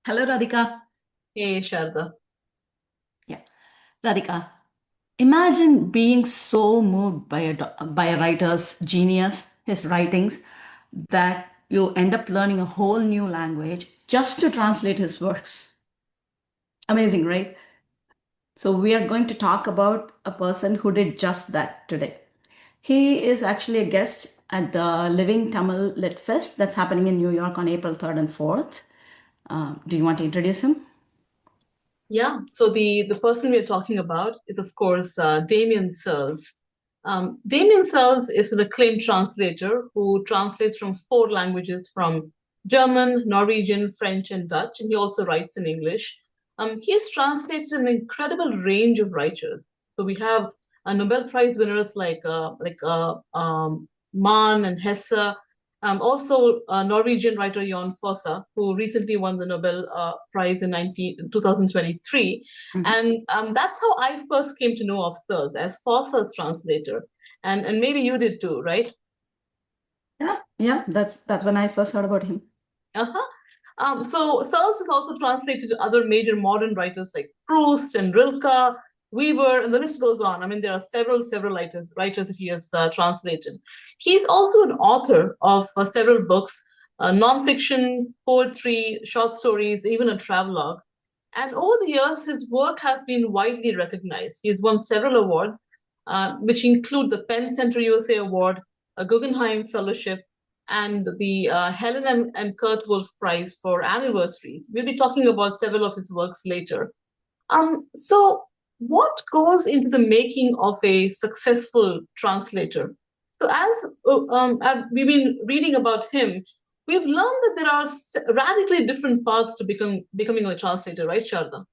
Hello, Radhika. Hey, Sharda. Yeah, Radhika. Imagine being so moved by a writer's genius, his writings, that you end up learning a whole new language just to translate his works. Amazing, right? So we are going to talk about a person who did just that today. He is actually a guest at the Living Tamil LitFest that's happening in New York on April 3rd and 4th. Do you want to introduce him? Yeah, so the person we're talking about is, of course, Damion Searls. Damion Searls is an acclaimed translator who translates from four languages from German, Norwegian, French, and Dutch, and he also writes in English. He has translated an incredible range of writers. So we have Nobel Prize winners like Mann and Hesse. Also, Norwegian writer Jon Fosse, who recently won the Nobel Prize in 2023. And that's how I first came to know of Searles as Fosse's translator. And maybe you did too, right? Yeah, yeah, that's when I first heard about him. Uh-huh. So Searles has also translated other major modern writers like Proust and Rilke, Weaver, and the list goes on. I mean, there are several writers that he has translated. He's also an author of several books, nonfiction, poetry, short stories, even a travelogue. And over the years, his work has been widely recognized. He's won several awards, which include the Penn Center USA Award, a Guggenheim Fellowship, and the Helen and Kurt Wolf Prize for anniversaries. We'll be talking about several of his works later. So, what goes into the making of a successful translator? So, as we've been reading about him, we've learned that there are radically different paths to becoming a translator, right, Sharda?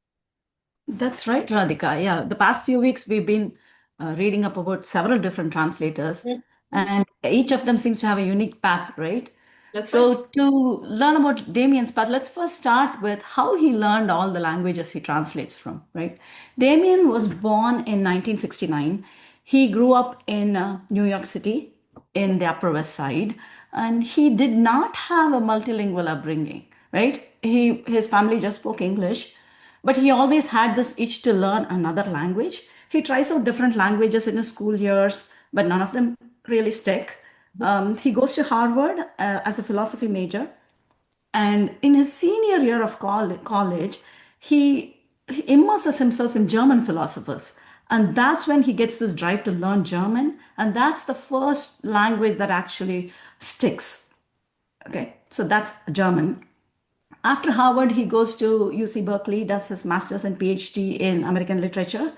That's right, Radhika. Yeah, the past few weeks we've been reading up about several different translators, Mhm. and each of them seems to have a unique path, right? That's right. So, to learn about Damien's path, let's first start with how he learned all the languages he translates from, right? Damien was born in 1969. He grew up in New York City in the Upper West Side, and he did not have a multilingual upbringing, right? His family just spoke English, but he always had this itch to learn another language. He tries out different languages in his school years, but none of them really stick. He goes to Harvard as a philosophy major, and in his senior year of college, he immerses himself in German philosophers. And that's when he gets this drive to learn German. And that's the first language that actually sticks. Okay, so that's German. After Harvard, he goes to UC Berkeley, does his master's and PhD in American literature,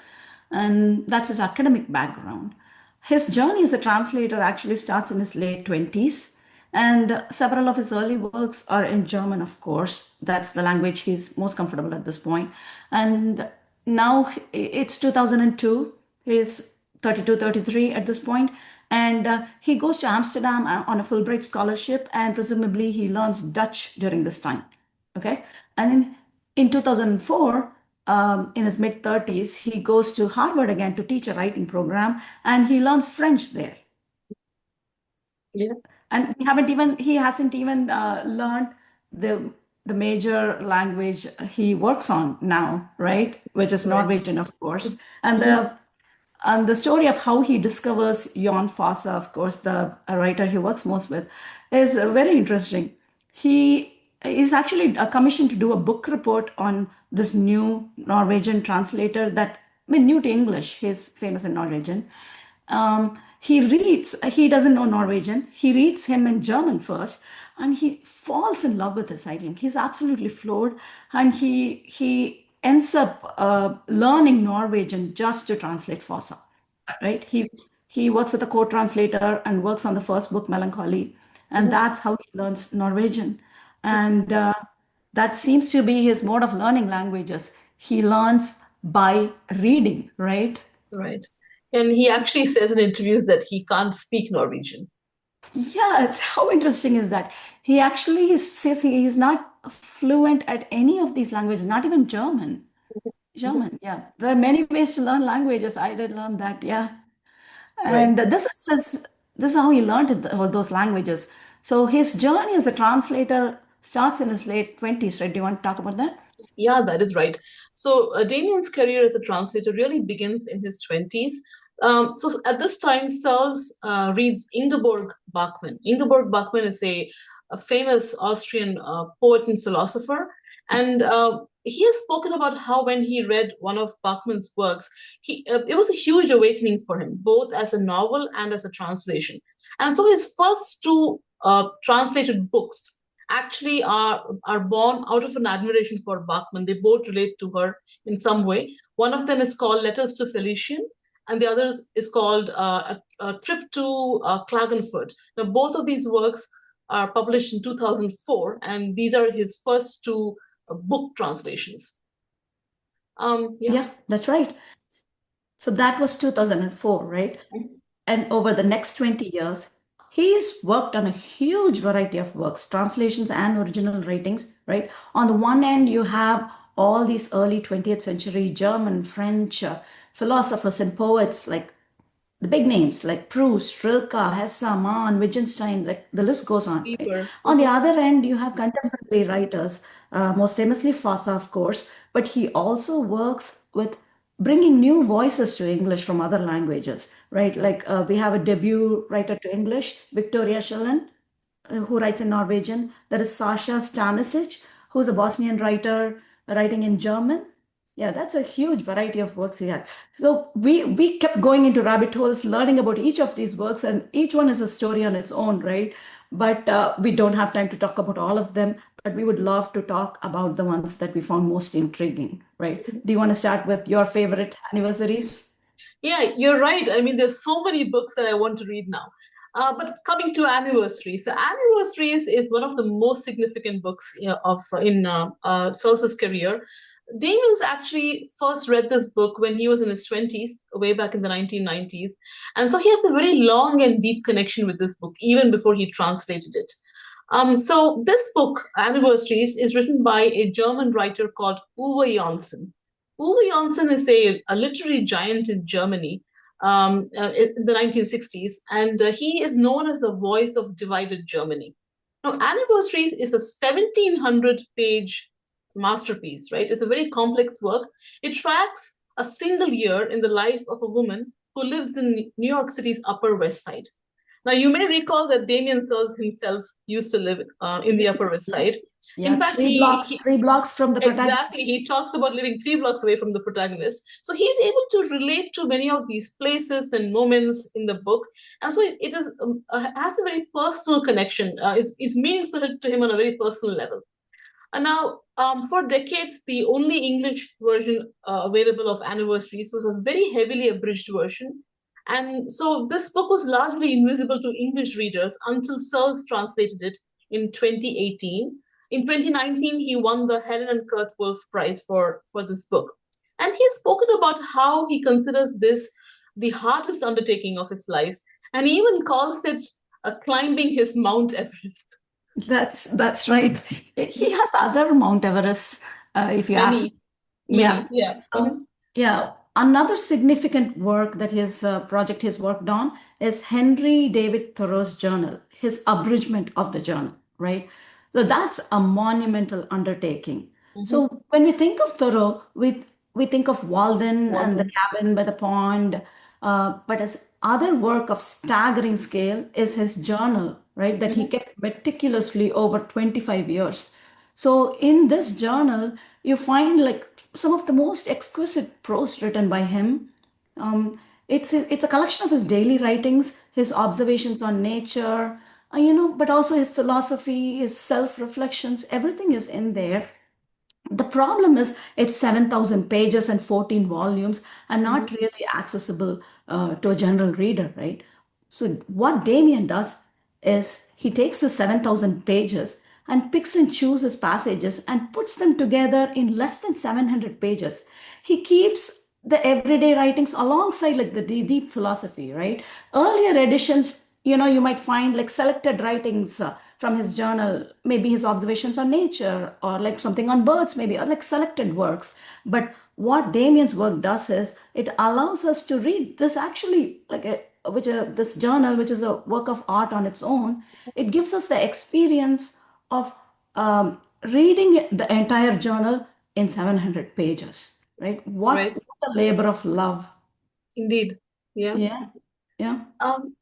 and that's his academic background. His journey as a translator actually starts in his late 20s, and several of his early works are in German, of course. That's the language he's most comfortable at this point. And now it's 2002. He's 32, 33 at this point, and he goes to Amsterdam on a Fulbright scholarship, and presumably he learns Dutch during this time. Okay. And in 2004, in his mid 30s, he goes to Harvard again to teach a writing program, and he learns French there. Yeah. And he hasn't even learned the the major language he works on now, right? Which is Right. Norwegian, of course. And Mhm. the story of how he discovers Jon Fosse, of course, the writer he works most with, is very interesting. He is actually commissioned to do a book report on this new Norwegian translator that, I mean, new to English. He's famous in Norwegian. He doesn't know Norwegian. He reads him in German first, and he falls in love with his writing. He's absolutely floored, and he ends up learning Norwegian just to translate Fosse, right? He works with a co-translator and works on the first book, Melancholy, and Mhm. that's how he learns Norwegian. And that seems to be his mode of learning languages. He learns by reading, right? Right. And he actually says in interviews that he can't speak Norwegian. Yeah, how interesting is that? He says he's not fluent at any of these languages, not even German. Mhm. German, yeah. There are many ways to learn languages. I did learn that, yeah. Right. And this is how he learned all those languages. So his journey as a translator starts in his late 20s, right? Do you want to talk about that? Yeah, that is right. So Damien's career as a translator really begins in his 20s. So at this time, Searles reads Ingeborg Bachmann. Ingeborg Bachmann is a famous Austrian poet and philosopher. And he has spoken about how when he read one of Bachmann's works, it was a huge awakening for him, both as a novel and as a translation. And so his first two translated books actually are born out of an admiration for Bachmann. They both relate to her in some way. One of them is called Letters to Felician, and the other is called a Trip to Klagenfurt. Now, both of these works are published in 2004, and these are his first two book translations. Yeah. Yeah, that's right. So that was 2004, right? And over the next 20 years, he's worked on a huge variety of works, translations and original writings, right? On the one end, you have all these early 20th century German, French philosophers and poets like the big names like Proust, Rilke, Hesse, Mann, Wittgenstein, like the list goes on, right? Deeper. On the other end, you have contemporary writers, most famously Fosse, of course, but he also works with bringing new voices to English from other languages, right? Yes. Like we have a debut writer to English, Victoria Schillen, who writes in Norwegian. There is Sasha Stanisic, who's a Bosnian writer writing in German. Yeah, that's a huge variety of works he has. So we kept going into rabbit holes, learning about each of these works, and each one is a story on its own, right? But we don't have time to talk about all of them. But we would love to talk about the ones that we found most intriguing, right? Do you want to start with your favorite anniversaries? Yeah, you're right. I mean, there's so many books that I want to read now. But coming to Anniversaries, so Anniversaries is one of the most significant books, of in Searles's career. Damien's actually first read this book when he was in his 20s, way back in the 1990s. And so he has a very long and deep connection with this book, even before he translated it. So this book, Anniversaries, is written by a German writer called Uwe Janssen. Uwe Janssen is a literary giant in Germany in the 1960s, and he is known as the voice of divided Germany. Now, Anniversaries is a 1700-page masterpiece, right? It's a very complex work. It tracks a single year in the life of a woman who lives in New York City's Upper West Side. Now, you may recall that Damion Searls himself used to live in the Upper West Yeah, Side. yeah, In fact, three blocks from the exactly, protagonist. he talks about living 3 blocks away from the protagonist. So he's able to relate to many of these places and moments in the book. And so it is has a very personal connection. It's meaningful to him on a very personal level. And now, for decades, the only English version available of Anniversaries was a very heavily abridged version. And so this book was largely invisible to English readers until Searles translated it in 2018. In 2019, he won the Helen and Kurt Wolf Prize for this book. And he has spoken about how he considers this the hardest undertaking of his life, and he even calls it climbing his Mount Everest. That's right. He has other Mount Everest, if you ask. Many, Yeah. many, yeah. So, yeah, another significant work that his project he's worked on is Henry David Thoreau's journal, his abridgment of the journal, right? So that's a monumental undertaking. Mm-hmm. So when we think of Thoreau, we think of Walden and the Walden. cabin by the pond, but his other work of staggering scale is his journal, right? That he Mm-hmm. kept meticulously over 25 years. So in this journal, you find like some of the most exquisite prose written by him. It's a collection of his daily writings, his observations on nature, but also his philosophy, his self-reflections. Everything is in there. The problem is it's 7,000 pages and 14 volumes and Mm-hmm. not really accessible to a general reader, right? So what Damien does is he takes the 7,000 pages and picks and chooses passages and puts them together in less than 700 pages. He keeps the everyday writings alongside like the deep philosophy, right? Earlier editions, you might find like selected writings from his journal, maybe his observations on nature or like something on birds, maybe, or like selected works. But what Damien's work does is it allows us to read this actually like this journal, which is a work of art on its own. It gives us the experience of reading the entire journal in 700 pages, right? Right. What a labor of love. Indeed. Yeah. Yeah, yeah. Um,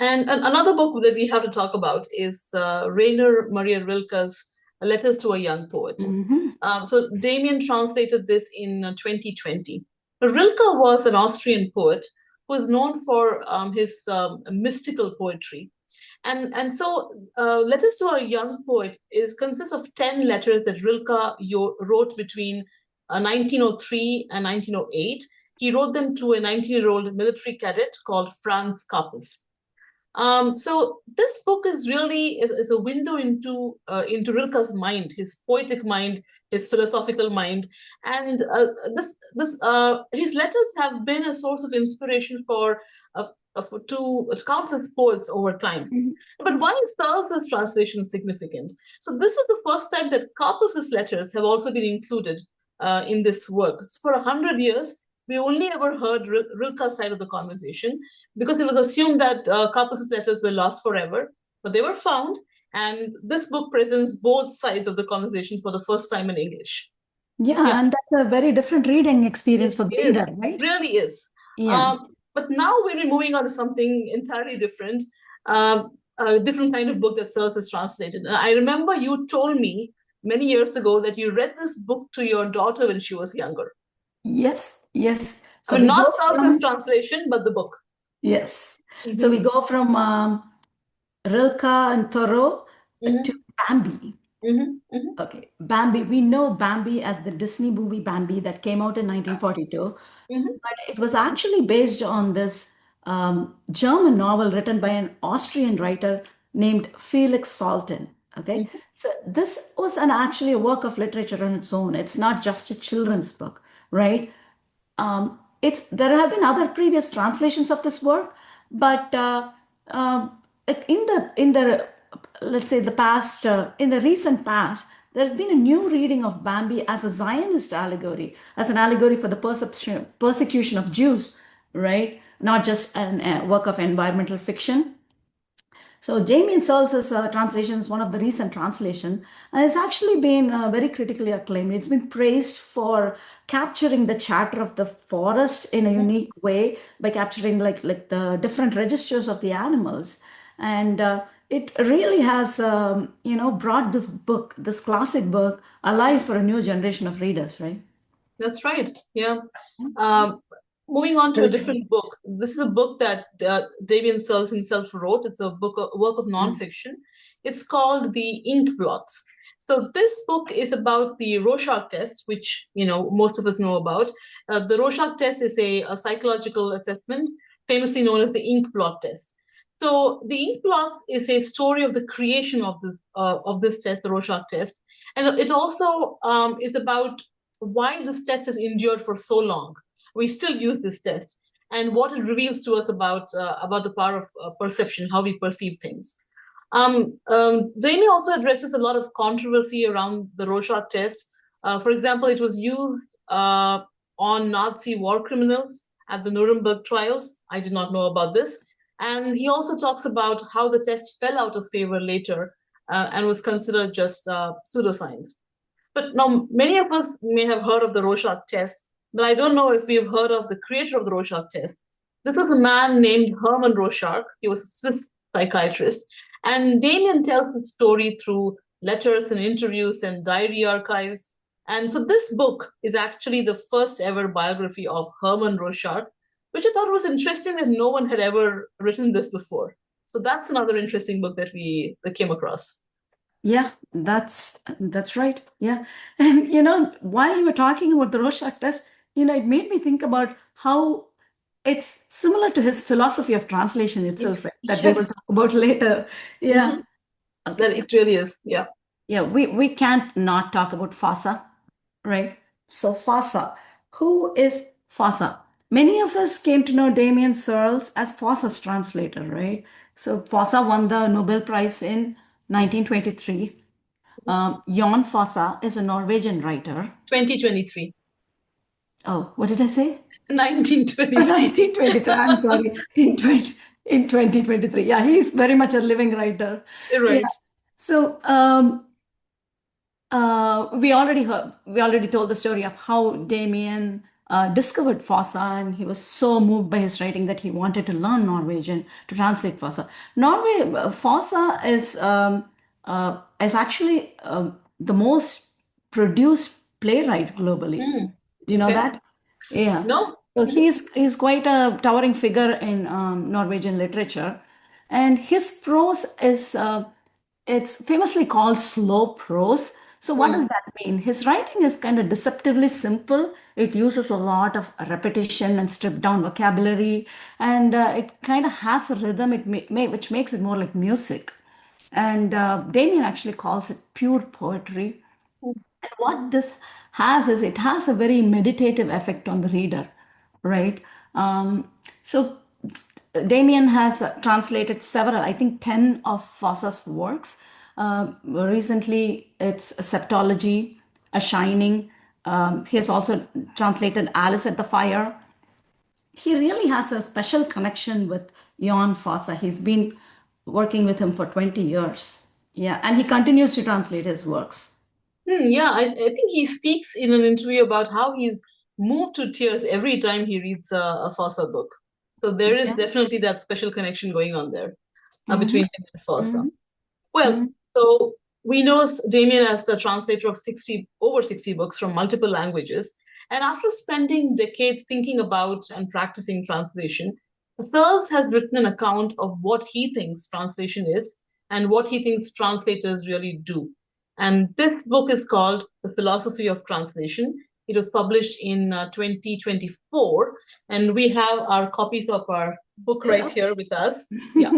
and another book that we have to talk about is Rainer Maria Rilke's A Letter to a Young Poet. Hmm. So Damien translated this in 2020. Rilke was an Austrian poet who is known for his mystical poetry. And so Letters to a Young Poet is consists of 10 letters that Rilke wrote between 1903 and 1908. He wrote them to a 19-year-old military cadet called Franz Kappes. So this book is a window into Rilke's mind, his poetic mind, his philosophical mind, and his letters have been a source of inspiration to countless poets over time. But why is Searles' translation significant? So this was the first time that Kappes' letters have also been included in this work. So for 100 years, we only ever heard Rilke's side of the conversation because it was assumed that Kappes' letters were lost forever, but they were found, and this book presents both sides of the conversation for the first time in English. Yeah, Yeah, and that's a very different reading experience it for the reader, is, right? really is. Yeah. But now we're moving on to something entirely different, a different kind of book that Searles has translated. And I remember you told me many years ago that you read this book to your daughter when she was younger. Yes, yes. I So mean, we go not Searles' from, translation, but the book. yes. So we Mm-hmm. go from Rilke and Thoreau to Mm-hmm. Bambi. Mm-hmm. Okay, Bambi. We know Bambi as the Disney movie Bambi that came out in 1942, Mm-hmm. but it was actually based on this German novel written by an Austrian writer named Felix Salten. Okay, Mm-hmm. so this was actually a work of literature on its own. It's not just a children's book, right? It's there have been other previous translations of this work, but in the let's say the past in the recent past, there's been a new reading of Bambi as a Zionist allegory, as an allegory for the persecution of Jews, right? Not just a work of environmental fiction. So Damion Searles' translation is one of the recent translation, and it's actually been very critically acclaimed. It's been praised for capturing the chatter of the forest in a unique way by capturing like the different registers of the animals, and it really has brought this book, this classic book, alive for a new generation of readers, right? That's right. Yeah. Um, Moving on to a Very different convinced. book. This is a book that Damian Searles himself wrote. It's a work of Mm. nonfiction. It's called The Ink Blots. So this book is about the Rorschach test, which most of us know about. The Rorschach test is a psychological assessment, famously known as the ink blot test. So the ink blot is a story of the creation of this test, the Rorschach test, and it also is about why this test has endured for so long. We still use this test, and what it reveals to us about the power of perception, how we perceive things. Jamie also addresses a lot of controversy around the Rorschach test. For example, it was used on Nazi war criminals at the Nuremberg trials. I did not know about this. And he also talks about how the test fell out of favor later and was considered just pseudoscience. But now, many of us may have heard of the Rorschach test, but I don't know if we've heard of the creator of the Rorschach test. This was a man named Hermann Rorschach. He was a Swiss psychiatrist. And Damien tells the story through letters and interviews and diary archives. And so this book is actually the first ever biography of Hermann Rorschach, which I thought was interesting that no one had ever written this before. So that's another interesting book that came across. Yeah, that's right. Yeah. And while you were talking about the Rorschach test, it made me think about how it's similar to his philosophy of translation itself, right? That we will Yes. talk about later. Yeah. Mhm. That Okay. it really is. Yeah. Yeah, we can't not talk about Fasa, right? So Fasa, who is Fasa? Many of us came to know Damion Searles as Fasa's translator, right? So Fasa won the Nobel Prize in 1923. Jon Fosse is a Norwegian writer. 2023. Oh, what did I say? 1923. 1923. I'm sorry. In 2023. Yeah, he's very much a living writer. Yeah. Right. So, We already told the story of how Damien discovered Fossa, and he was so moved by his writing that he wanted to learn Norwegian to translate Fossa. Fossa is actually the most produced playwright globally. Hmm. Do you know Okay. that? Yeah. No. So Mhm. he's quite a towering figure in Norwegian literature, and his prose is it's famously called slow prose. So what Hmm. does that mean? His writing is kind of deceptively simple. It uses a lot of repetition and stripped down vocabulary, and it kind of has a rhythm which makes it more like music. And Damien actually calls it pure poetry. And what this has is it has a very meditative effect on the reader, right? So Damien has translated several, I think 10 of Fossa's works. Recently, it's a Septology, A Shining. He has also translated Alice at the Fire. He really has a special connection with Jan Fossa. He's been working with him for 20 years. Yeah, and he continues to translate his works. Yeah, I think he speaks in an interview about how he's moved to tears every time he reads a Fossa book. So there is Yeah. definitely that special connection going on there Mm-hmm. between him and Fossa. Mm-hmm. Well, Mm-hmm. so we know Damien as the translator of 60, over 60 books from multiple languages. And after spending decades thinking about and practicing translation, Searles has written an account of what he thinks translation is and what he thinks translators really do. And this book is called The Philosophy of Translation. It was published in 2024, and we have our copies of our book right Yeah. here with us. Yeah.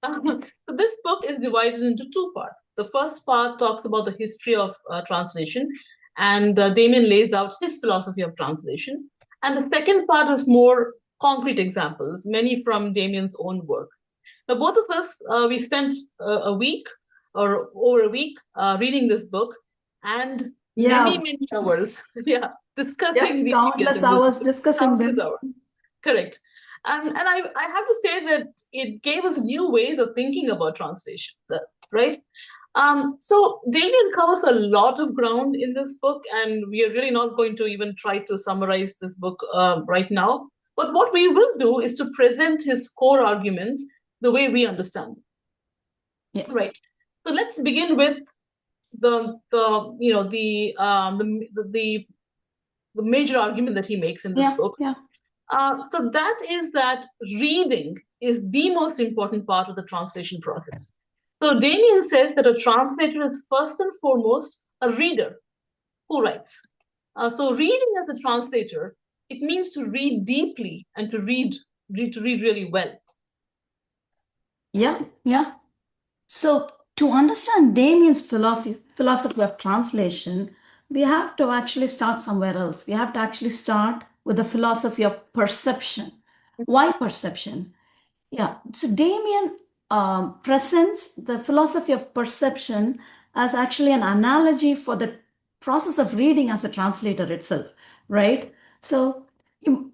So this book is divided into two parts. The first part talks about the history of translation, and Damien lays out his philosophy of translation. And the second part is more concrete examples, many from Damien's own work. Now, both of us, we spent a week or over a week reading this book and many, Yeah. many hours, yeah, Yeah. discussing the ideas Countless in this hours book. discussing Countless them. hours. Correct. And I have to say that it gave us new ways of thinking about translation, right? So Damien covers a lot of ground in this book, and we are really not going to even try to summarize this book right now. But what we will do is to present his core arguments the way we understand them, Yeah. right? So let's begin with the you know the major argument that he makes in this Yeah. book. Yeah. So that is that reading is the most important part of the translation process. So Damien says that a translator is first and foremost a reader who writes. So reading as a translator, it means to read deeply and to read really well. Yeah. Yeah. So, to understand Damien's philosophy of translation, we have to actually start somewhere else. We have to actually start with the philosophy of perception. Why perception? Yeah, so Damien presents the philosophy of perception as actually an analogy for the process of reading as a translator itself, right? So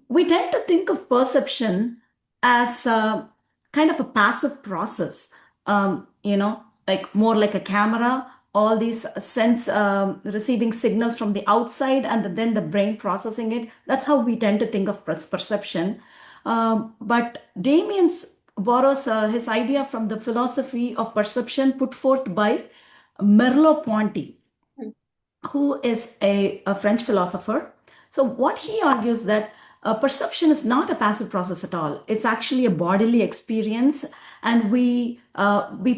we tend to think of perception as kind of a passive process, like more like a camera, all these sense receiving signals from the outside and then the brain processing it. That's how we tend to think of perception. But Damien's borrows his idea from the philosophy of perception put forth by Merleau-Ponty, who is a French philosopher. So what he argues that perception is not a passive process at all. It's actually a bodily experience, and we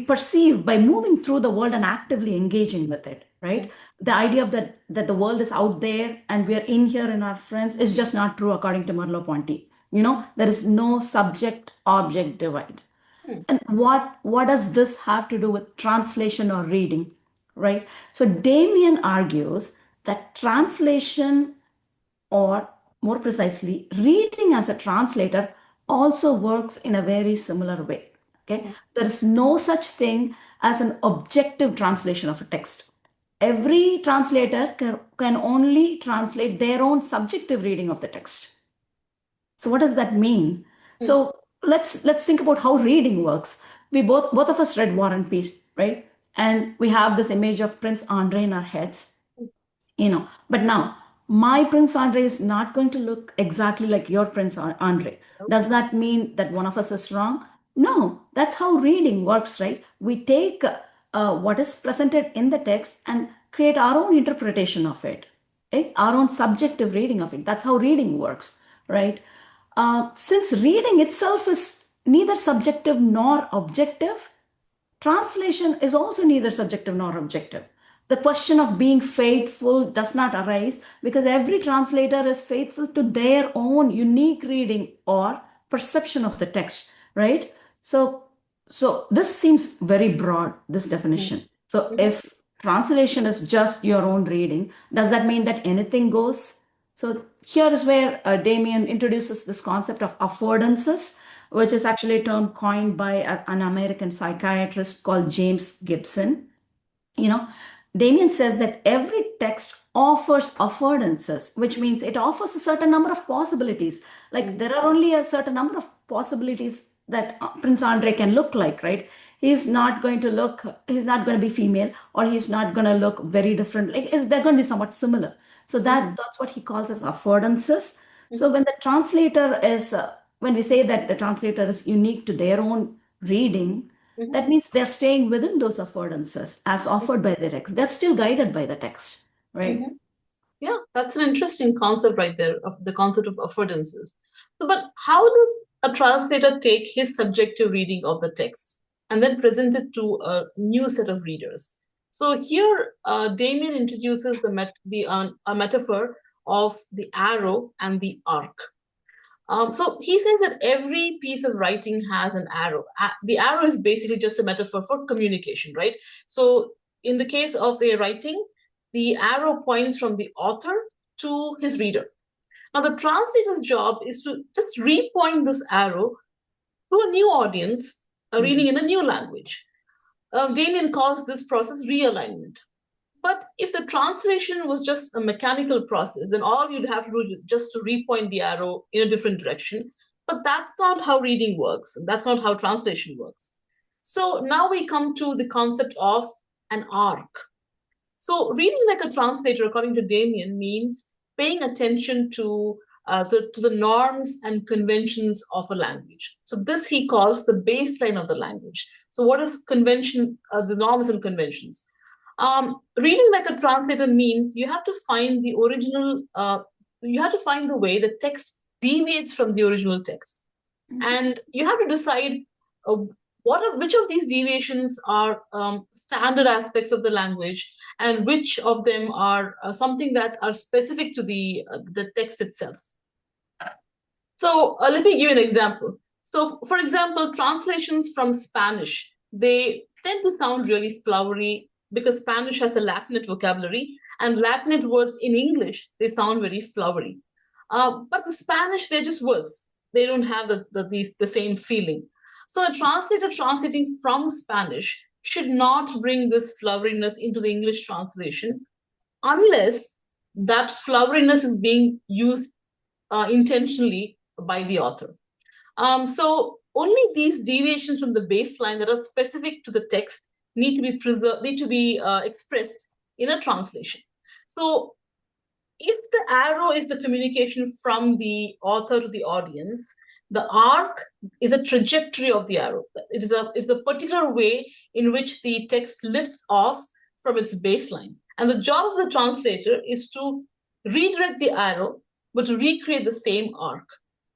perceive by moving through the world and actively engaging with it. Right? The idea of that the world is out there and we are in here in our friends is just not true according to Merleau-Ponty. There is no subject-object divide. Hmm. And what does this have to do with translation or reading, right? So Damien argues that translation, or more precisely, reading as a translator, also works in a very similar way. Okay, there is no such thing as an objective translation of a text. Every translator can only translate their own subjective reading of the text. So what does that mean? So let's think about how reading works. We both of us read War and Peace, right? And we have this image of Prince Andre in our heads. But now my Prince Andre is not going to look exactly like your Prince Andre. Does that mean that one of us is wrong? No, that's how reading works, right? We take what is presented in the text and create our own interpretation of it, our own subjective reading of it. That's how reading works, right? Since reading itself is neither subjective nor objective, translation is also neither subjective nor objective. The question of being faithful does not arise because every translator is faithful to their own unique reading or perception of the text, right? So this seems very broad, this definition. So Mhm. if translation is just your own reading, does that mean that anything goes? So here is where Damien introduces this concept of affordances, which is actually a term coined by an American psychiatrist called James Gibson. you know Damien says that every text offers affordances, which means it offers a certain number of possibilities. Like there are only a certain number of possibilities that Prince Andre can look like, right? He's not going to be female, or he's not going to look very different. Like they're going to be somewhat similar. So Mhm. that's what he calls as affordances. So Mhm. when we say that the translator is unique to their own reading, Mhm. that means they're staying within those affordances as offered by the text. They're still guided by the text, right? Mhm. Yeah, that's an interesting concept right there of the concept of affordances. So, but how does a translator take his subjective reading of the text and then present it to a new set of readers? So here, Damien introduces a metaphor of the arrow and the arc. So he says that every piece of writing has an arrow. The arrow is basically just a metaphor for communication, right? So in the case of a writing, the arrow points from the author to his reader. Now, the translator's job is to just repoint this arrow to a new audience Mhm. reading in a new language. Damien calls this process realignment. But if the translation was just a mechanical process, then all you'd have to do is just to repoint the arrow in a different direction. But that's not how reading works. That's not how translation works. So now we come to the concept of an arc. So reading like a translator, according to Damien, means paying attention to the norms and conventions of a language. So this he calls the baseline of the language. So what is convention? The norms and conventions. Reading like a translator means you have to find the original. You have to find the way the text deviates from the original text, and you have to decide uh, which of these deviations are standard aspects of the language, and which of them are something that are specific to the text itself. So let me give you an example. So, for example, translations from Spanish, they tend to sound really flowery because Spanish has a Latinate vocabulary, and Latinate words in English, they sound very flowery. But in Spanish, they're just words. They don't have the same feeling. So a translator translating from Spanish should not bring this floweriness into the English translation unless that floweriness is being used intentionally by the author. So only these deviations from the baseline that are specific to the text need to be expressed in a translation. So if the arrow is the communication from the author to the audience, the arc is a trajectory of the arrow. It's a particular way in which the text lifts off from its baseline. And the job of the translator is to redirect the arrow, but to recreate the same arc.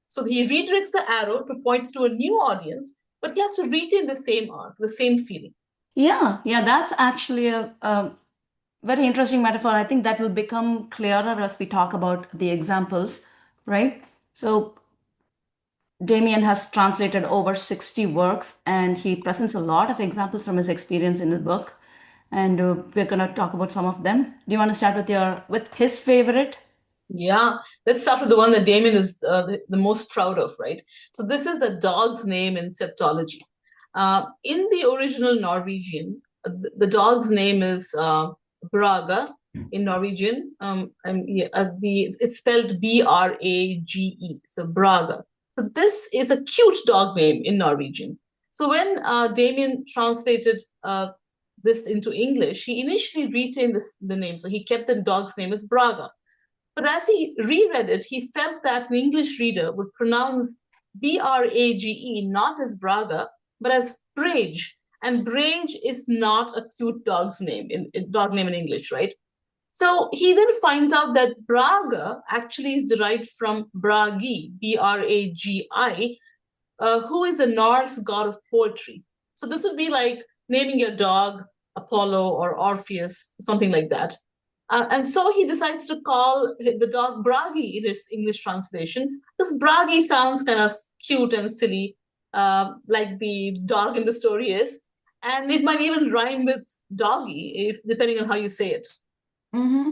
So he redirects the arrow to point to a new audience, but he has to retain the same arc, the same feeling. Yeah, that's actually a very interesting metaphor. I think that will become clearer as we talk about the examples, right? So Damien has translated over 60 works, and he presents a lot of examples from his experience in his book. And we're going to talk about some of them. Do you want to start with his favorite? Yeah, let's start with the one that Damien is the most proud of, right? So this is the dog's name in septology. In the original Norwegian, the dog's name is Braga in Norwegian. Yeah, it's spelled Brage, so Braga. So this is a cute dog name in Norwegian. So when Damien translated this into English, he initially retained the name. So he kept the dog's name as Braga. But as he reread it, he felt that an English reader would pronounce Brage not as Braga, but as Brage. And Brage is not a cute dog name in English, right? So he then finds out that Braga actually is derived from Bragi, Bragi, who is a Norse god of poetry. So this would be like naming your dog Apollo or Orpheus, something like that. And so he decides to call the dog Bragi in his English translation. The Bragi sounds kind of cute and silly, like the dog in the story is. And it might even rhyme with doggy, if depending on how you say it. Mm-hmm.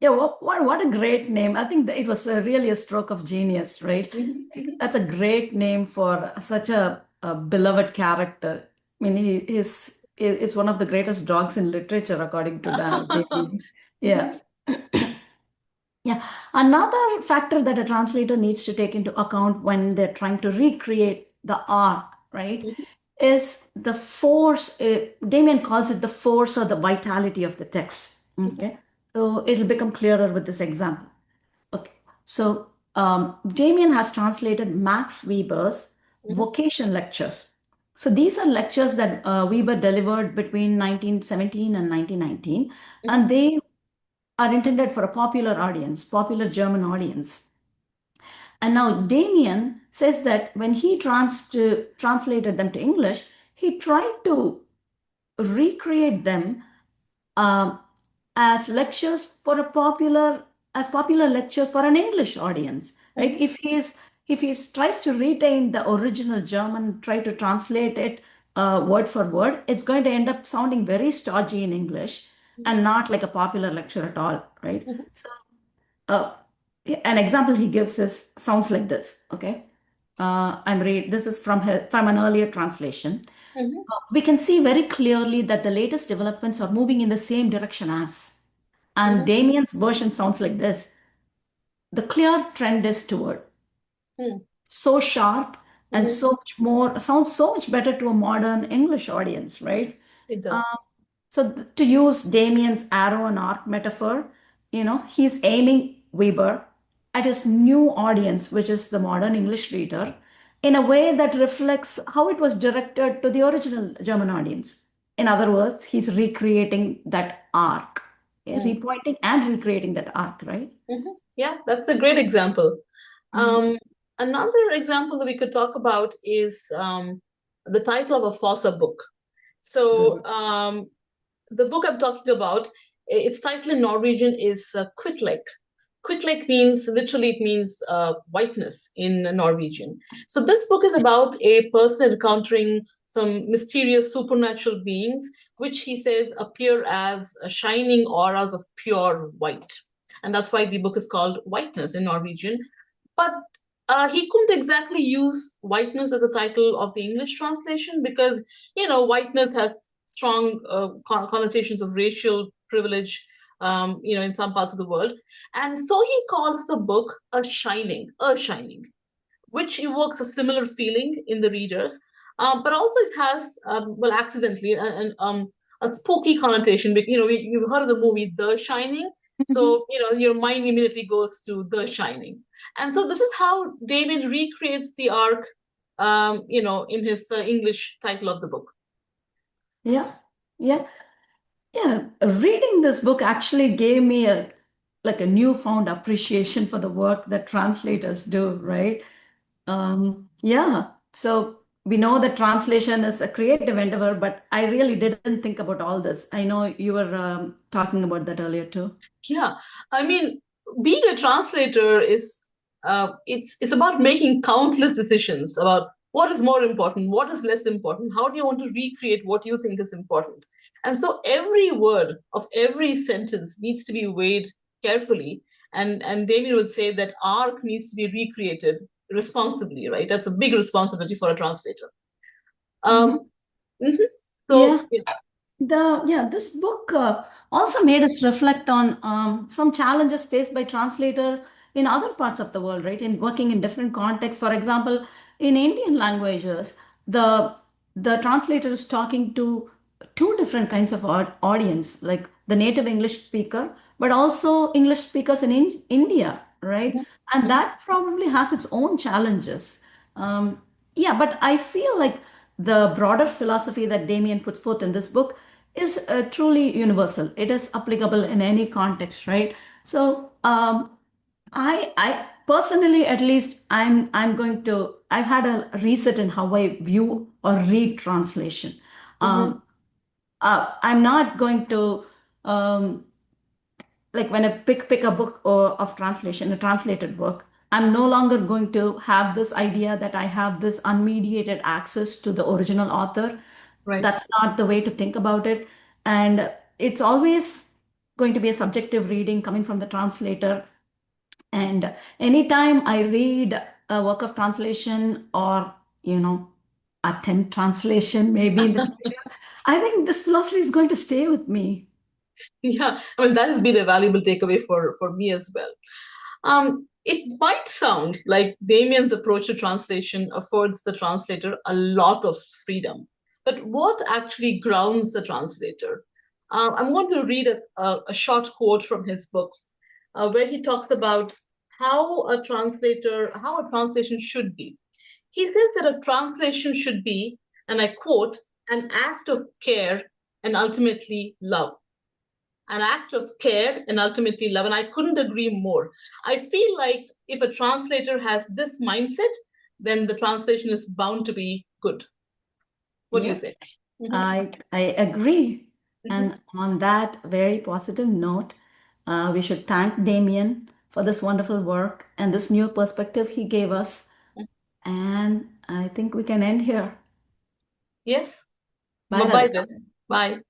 Yeah, what a great name. I think that it was really a stroke of genius, right? Mhm, mhm. That's a great name for such a beloved character. I mean, it's one of the greatest dogs in literature, according to David. Yeah. Mhm, Yeah. Another factor that a translator needs to take into account when they're trying to recreate the arc, right, mhm, is the force. Damien calls it the force or the vitality of the text. mhm, Okay. So it'll become clearer with this example. Okay. So Damien has translated Max Weber's mhm, vocation lectures. So these are lectures that Weber delivered between 1917 and 1919, mhm, and they are intended for a popular audience, popular German audience. And now Damien says that when he translated them to English, he tried to recreate them um, as lectures for a popular lectures for an English audience, right? mhm, If he tries to retain the original German, try to translate it word for word, it's going to end up sounding very stodgy in English mhm, and not like a popular lecture at all, right? mhm, uh, an example he gives is sounds like this. Okay, this is from an earlier translation. mhm, We can see very clearly that the latest developments are moving in the same direction as. And mhm, Damien's version sounds like this. The clear trend is toward mhm, so sharp and mhm. so much more sounds so much better to a modern English audience, right? It Um, does. so to use Damien's arrow and arc metaphor, he's aiming Weber at his new audience, which is the modern English reader, in a way that reflects how it was directed to the original German audience. In other words, he's recreating that arc, Mm, repointing and recreating that arc, right? mhm. Yeah, that's a great example. Mhm. Um, Another example that we could talk about is the title of a Fossa book. Good. So the book I'm talking about, its title in Norwegian is Kvitlek. Kvitlek means literally it means whiteness in Norwegian. So this book is about a person encountering some mysterious supernatural beings, which he says appear as shining auras of pure white, and that's why the book is called Whiteness in Norwegian. But he couldn't exactly use whiteness as a title of the English translation because whiteness has strong connotations of racial privilege, in some parts of the world. And so he calls the book A Shining, which evokes a similar feeling in the readers, but also it has, well, accidentally, a spooky connotation. You've heard of the movie The Shining, so your mind immediately goes to The Shining, and so this is how David recreates the arc, in his English title of the book. Yeah, yeah. Yeah, reading this book actually gave me a newfound appreciation for the work that translators do, right? Yeah. So we know that translation is a creative endeavor, but I really didn't think about all this. I know you were talking about that earlier too. Yeah, I mean, being a translator is it's about making countless decisions about what is more important, what is less important, how do you want to recreate what you think is important. And so every word of every sentence needs to be weighed carefully. And Damien would say that arc needs to be recreated responsibly, right? That's a big responsibility for a translator. Hmm. Um, mhm. Yeah. So yeah. This book also made us reflect on some challenges faced by translator in other parts of the world, right? In working in different contexts. For example, in Indian languages, the the translator is talking to two different kinds of audience, like the native English speaker, but also English speakers in India, right? Mhm. And Mhm. that probably has its own challenges. Yeah, but I feel like the broader philosophy that Damien puts forth in this book is truly universal. It is applicable in any context, right? So I personally, at least, I'm going to. I've had a reset in how I view or read translation. Mhm. Um, I'm not going to like when I pick a book of translation, a translated work. I'm no longer going to have this idea that I have this unmediated access to the original author. Right. That's not the way to think about it, and it's always going to be a subjective reading coming from the translator. And anytime I read a work of translation or, you know, attempt translation, maybe in the future, I think this philosophy is going to stay with me. Yeah, I mean that has been a valuable takeaway for me as well. It might sound like Damien's approach to translation affords the translator a lot of freedom, but what actually grounds the translator? I'm going to read a short quote from his book, where he talks about how a translation should be. He says that a translation should be, and I quote, an act of care and ultimately love. An act of care and ultimately love. And I couldn't agree more. I feel like if a translator has this mindset, then the translation is bound to be good. What do you Yep, say? Mhm. I agree. Mhm. And on that very positive note, we should thank Damien for this wonderful work and this new perspective he gave us. And I think we can end here. Yes. Bye, Bye bye Radhika. then. Bye.